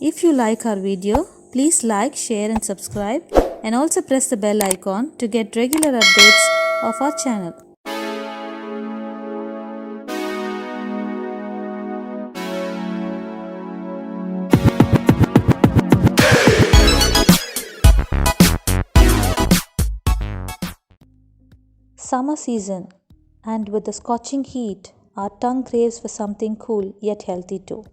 If you like our video, please like, share and subscribe, and also press the bell icon to get regular updates of our channel. Summer season, and with the scorching heat, our tongue craves for something cool yet healthy too.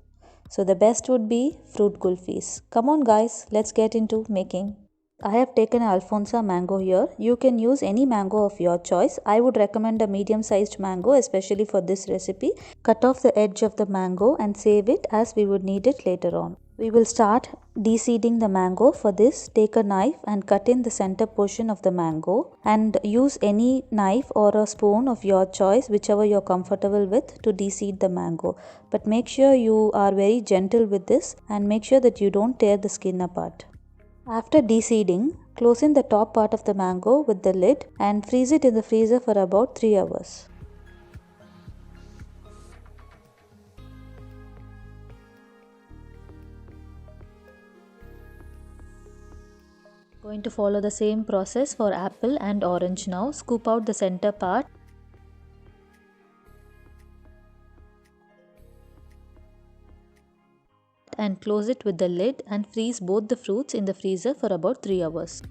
So the best would be fruit kulfis. Come on guys, let's get into making. I have taken Alfonso mango here. You can use any mango of your choice. I would recommend a medium sized mango, especially for this recipe. Cut off the edge of the mango and save it as we would need it later on. We will start de-seeding the mango. For this, take a knife and cut in the center portion of the mango and use any knife or a spoon of your choice, whichever you're comfortable with, to de-seed the mango. But make sure you are very gentle with this and make sure that you don't tear the skin apart. After de-seeding, close in the top part of the mango with the lid and freeze it in the freezer for about 3 hours. Going to follow the same process for apple and orange now. Scoop out the center part. And close it with the lid and freeze both the fruits in the freezer for about 3 hours.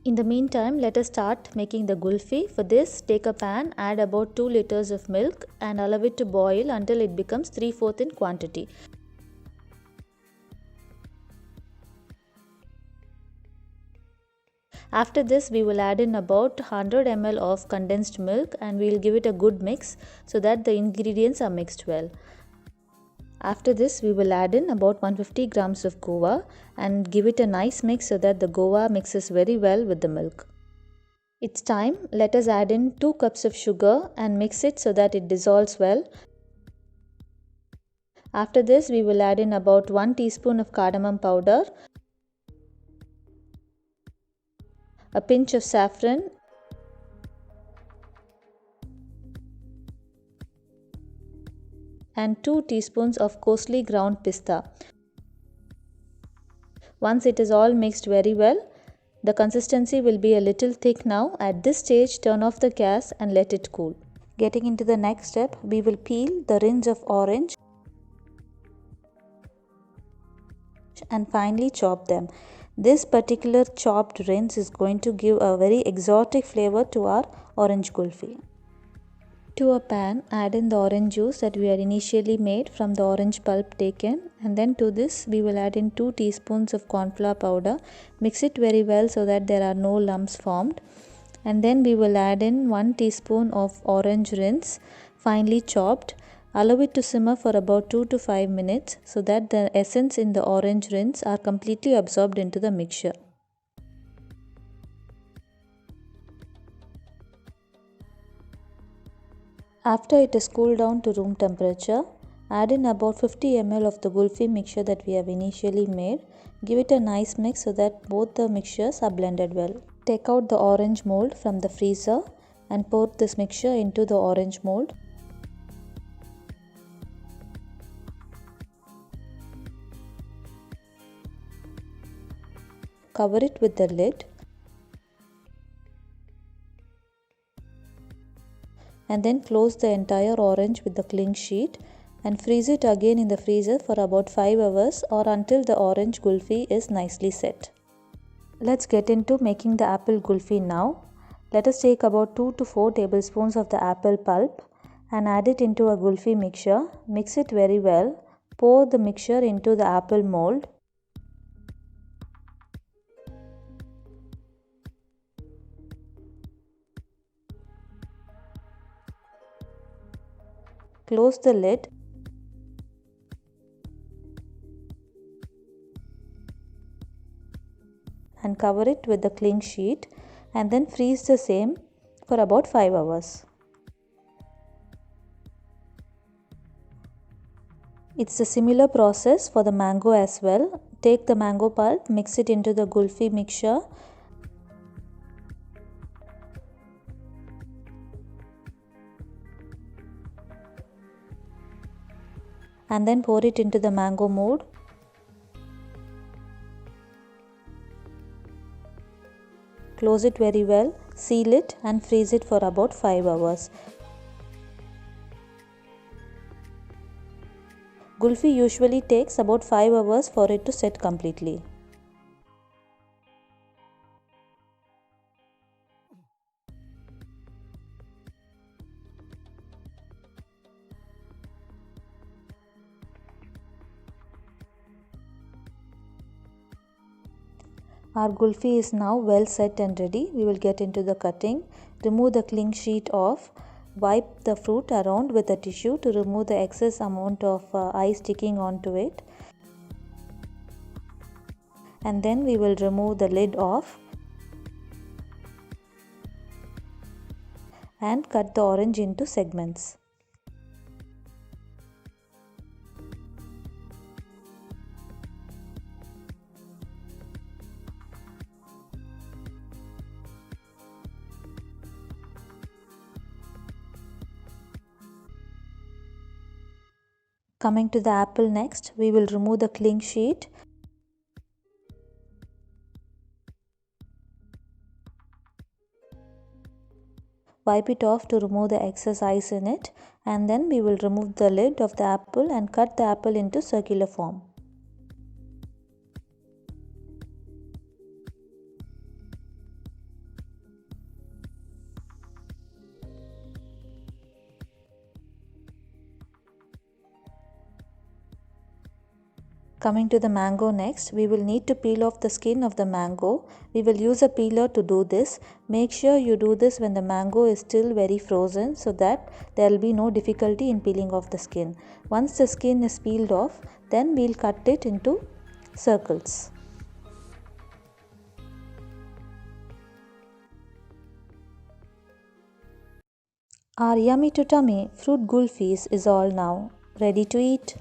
In the meantime, let us start making the gulfi. For this, take a pan, add about 2 liters of milk and allow it to boil until it becomes 3/4 in quantity. After this, we will add in about 100 ml of condensed milk and we will give it a good mix so that the ingredients are mixed well. After this, we will add in about 150 grams of guava and give it a nice mix so that the guava mixes very well with the milk. It's time. Let us add in 2 cups of sugar and mix it so that it dissolves well. After this, we will add in about 1 teaspoon of cardamom powder, a pinch of saffron, and 2 teaspoons of coarsely ground pista. Once it is all mixed very well, the consistency will be a little thick now. At this stage, turn off the gas and let it cool. Getting into the next step, we will peel the rinds of orange and finely chop them. This particular chopped rinds is going to give a very exotic flavor to our orange kulfi. To a pan, add in the orange juice that we had initially made from the orange pulp taken, and then to this we will add in 2 teaspoons of corn flour powder. Mix it very well so that there are no lumps formed, and then we will add in 1 teaspoon of orange rinds finely chopped. Allow it to simmer for about 2 to 5 minutes so that the essence in the orange rinds are completely absorbed into the mixture. After it is cooled down to room temperature, add in about 50 ml of the gulfi mixture that we have initially made. Give it a nice mix so that both the mixtures are blended well. Take out the orange mold from the freezer and pour this mixture into the orange mold. Cover it with the lid and then close the entire orange with the cling sheet and freeze it again in the freezer for about 5 hours or until the orange gulfi is nicely set. Let's get into making the apple gulfi now. Let us take about 2 to 4 tablespoons of the apple pulp and add it into a gulfi mixture. Mix it very well. Pour the mixture into the apple mold. Close the lid and cover it with the cling sheet and then freeze the same for about 5 hours. It's a similar process for the mango as well. Take the mango pulp, mix it into the kulfi mixture. And then pour it into the mango mold. Close it very well, seal it and freeze it for about 5 hours. Kulfi usually takes about 5 hours for it to set completely. Our kulfi is now well set and ready. We will get into the cutting. Remove the cling sheet off. Wipe the fruit around with a tissue to remove the excess amount of ice sticking onto it. And then we will remove the lid off and cut the orange into segments. Coming to the apple next, we will remove the cling sheet. Wipe it off to remove the excess ice in it, and then we will remove the lid of the apple and cut the apple into circular form. Coming to the mango next, we will need to peel off the skin of the mango. We will use a peeler to do this. Make sure you do this when the mango is still very frozen so that there will be no difficulty in peeling off the skin. Once the skin is peeled off, then we'll cut it into circles. Our yummy to tummy fruit kulfis is all now ready to eat.